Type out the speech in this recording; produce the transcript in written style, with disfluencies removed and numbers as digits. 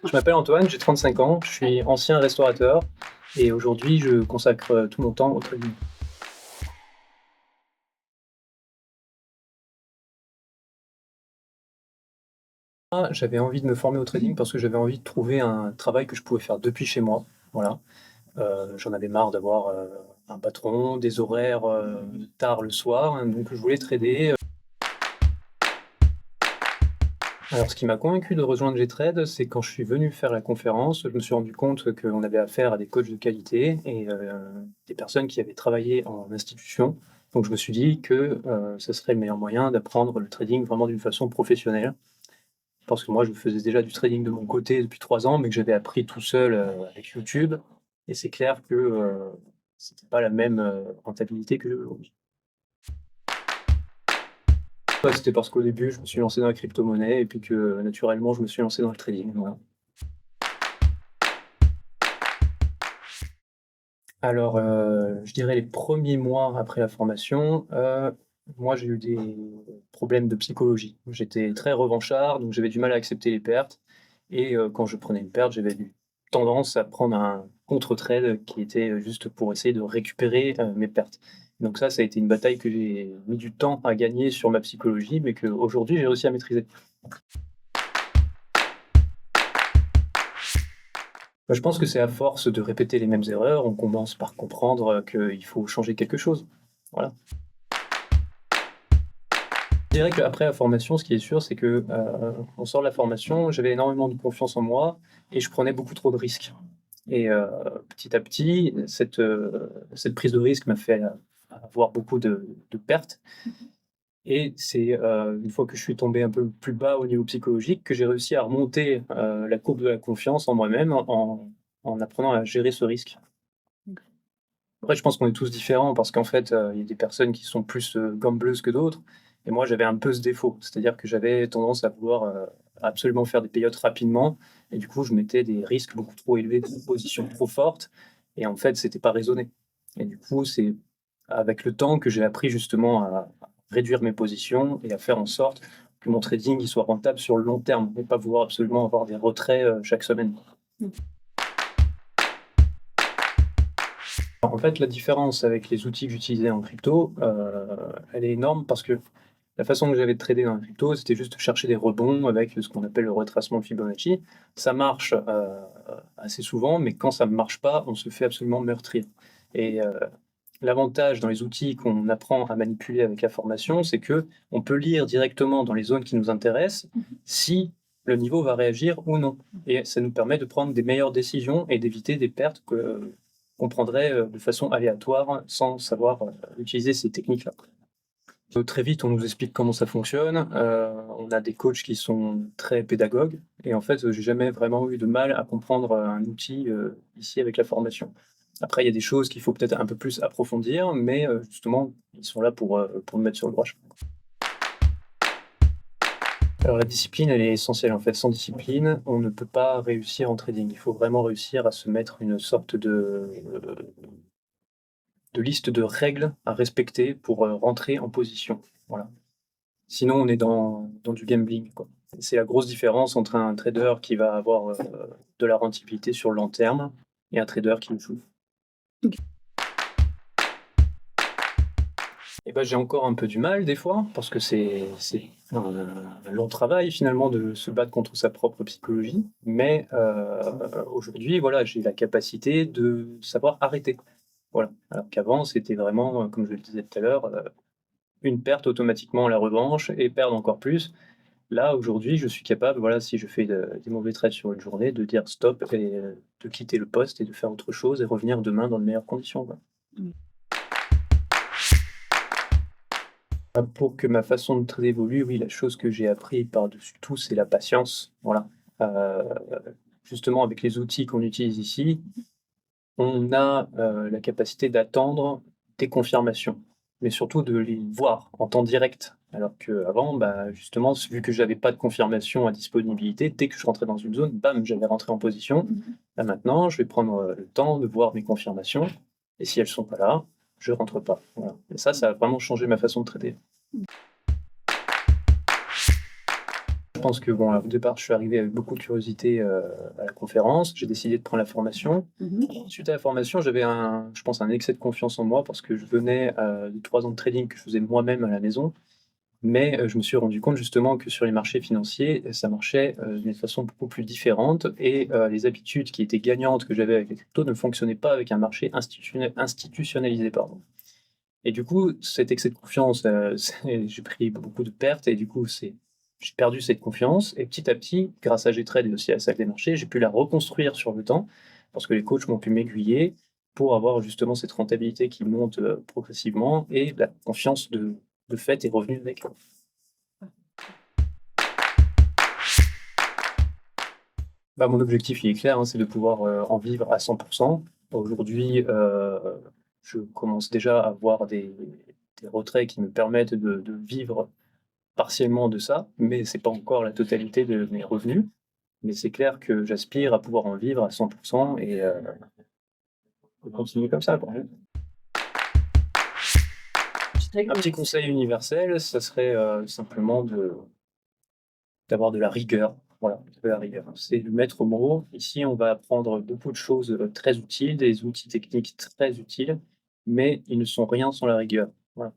Je m'appelle Antoine, j'ai 35 ans, je suis ancien restaurateur et aujourd'hui je consacre tout mon temps au trading. J'avais envie de me former au trading parce que j'avais envie de trouver un travail que je pouvais faire depuis chez moi. Voilà. J'en avais marre d'avoir un patron, des horaires tard le soir, hein, donc je voulais trader. Alors, ce qui m'a convaincu de rejoindre Gtrade, c'est quand je suis venu faire la conférence, je me suis rendu compte qu'on avait affaire à des coachs de qualité et des personnes qui avaient travaillé en institution. Donc, je me suis dit que ce serait le meilleur moyen d'apprendre le trading vraiment d'une façon professionnelle. Parce que moi, je faisais déjà du trading de mon côté depuis 3 ans, mais que j'avais appris tout seul avec YouTube. Et c'est clair que c'était pas la même rentabilité que aujourd'hui. Ouais, c'était parce qu'au début, je me suis lancé dans la crypto-monnaie et puis que naturellement, je me suis lancé dans le trading. Voilà. Alors, je dirais les premiers mois après la formation, moi j'ai eu des problèmes de psychologie. J'étais très revanchard, donc j'avais du mal à accepter les pertes et quand je prenais une perte, j'avais du tendance à prendre un contre-trade qui était, juste pour essayer de récupérer, mes pertes. Donc ça a été une bataille que j'ai mis du temps à gagner sur ma psychologie, mais qu'aujourd'hui j'ai réussi à maîtriser. Bah, je pense que c'est à force de répéter les mêmes erreurs, on commence par comprendre, qu'il faut changer quelque chose. Voilà. Je dirais qu'après la formation, ce qui est sûr, c'est que, on sort de la formation, j'avais énormément de confiance en moi et je prenais beaucoup trop de risques et petit à petit, cette prise de risque m'a fait, avoir beaucoup de pertes et c'est, une fois que je suis tombé un peu plus bas au niveau psychologique que j'ai réussi à remonter, la courbe de la confiance en moi-même en apprenant à gérer ce risque. Après, je pense qu'on est tous différents parce qu'en fait, il y a des personnes qui sont plus, gambleuses que d'autres et moi, j'avais un peu ce défaut. C'est-à-dire que j'avais tendance à vouloir, absolument faire des payotes rapidement et du coup, je mettais des risques beaucoup trop élevés, des positions trop fortes et en fait, c'était pas raisonné et du coup, c'est avec le temps que j'ai appris justement à réduire mes positions et à faire en sorte que mon trading, il soit rentable sur le long terme et pas vouloir absolument avoir des retraits, chaque semaine. En fait, la différence avec les outils que j'utilisais en crypto, elle est énorme parce que la façon que j'avais de trader dans la crypto, c'était juste chercher des rebonds avec ce qu'on appelle le retracement de Fibonacci. Ça marche, assez souvent, mais quand ça ne marche pas, on se fait absolument meurtrir et l'avantage dans les outils qu'on apprend à manipuler avec la formation, c'est que on peut lire directement dans les zones qui nous intéressent si le niveau va réagir ou non et ça nous permet de prendre des meilleures décisions et d'éviter des pertes que qu'on prendrait, de façon aléatoire sans savoir, utiliser ces techniques-là. Très vite, on nous explique comment ça fonctionne, on a des coachs qui sont très pédagogues et en fait, j'ai jamais vraiment eu de mal à comprendre, un outil, ici avec la formation. Après, il y a des choses qu'il faut peut-être un peu plus approfondir, mais justement, ils sont là pour me mettre sur le droit chemin. Alors la discipline, elle est essentielle en fait. Sans discipline, on ne peut pas réussir en trading. Il faut vraiment réussir à se mettre une sorte de liste de règles à respecter pour, rentrer en position. Voilà. Sinon, on est dans du gambling, quoi. C'est la grosse différence entre un trader qui va avoir, de la rentabilité sur le long terme et un trader qui joue. Et ben, j'ai encore un peu du mal des fois parce que c'est un long travail finalement de se battre contre sa propre psychologie, mais aujourd'hui, voilà, j'ai la capacité de savoir arrêter. Voilà. Alors qu'avant, c'était vraiment, comme je le disais tout à l'heure, une perte automatiquement la revanche et perdre encore plus. Là, aujourd'hui, je suis capable, voilà, si je fais des mauvais trades sur une journée, de dire stop et de quitter le poste et de faire autre chose et revenir demain dans de meilleures conditions, quoi. Pour que ma façon de trader évolue, oui, la chose que j'ai appris par-dessus tout, c'est la patience. Voilà. Heu, Justement, avec les outils qu'on utilise ici, on a, la capacité d'attendre des confirmations, mais surtout de les voir en temps direct. Alors qu'avant, bah, justement, vu que j'avais pas de confirmation à disponibilité, dès que je rentrais dans une zone, bam, j'allais rentrer en position. Là, maintenant, je vais prendre, le temps de voir mes confirmations et si elles sont pas là, je rentre pas. Voilà et ça a vraiment changé ma façon de trader. Je pense que bon, au départ, je suis arrivé avec beaucoup de curiosité, à la conférence. J'ai décidé de prendre la formation. Mmh. Suite à la formation, j'avais je pense, un excès de confiance en moi parce que je venais, de 3 ans de trading que je faisais moi-même à la maison. Mais, je me suis rendu compte justement que sur les marchés financiers, ça marchait, d'une façon beaucoup plus différente et les habitudes qui étaient gagnantes que j'avais avec les cryptos ne fonctionnaient pas avec un marché institutionnalisé, pardon. Et du coup, cet excès de confiance, j'ai pris beaucoup de pertes et du coup, j'ai perdu cette confiance et petit à petit, grâce à Gtrade et aussi à la salle des marchés, j'ai pu la reconstruire sur le temps parce que les coachs m'ont pu m'aiguiller pour avoir justement cette rentabilité qui monte, progressivement et la confiance de fait est revenue avec. Bah, mon objectif, il est clair, hein, c'est de pouvoir, en vivre à 100. Aujourd'hui, je commence déjà à avoir des retraits qui me permettent de vivre partiellement de ça, mais c'est pas encore la totalité de mes revenus. Mais c'est clair que j'aspire à pouvoir en vivre à 100 et continuer comme ça, quoi. Un petit conseil universel, ça serait, simplement d'avoir de la rigueur. Voilà, de la rigueur. C'est le maître mot. Ici, on va apprendre beaucoup de choses, très utiles, des outils techniques très utiles, mais ils ne sont rien sans la rigueur. Voilà.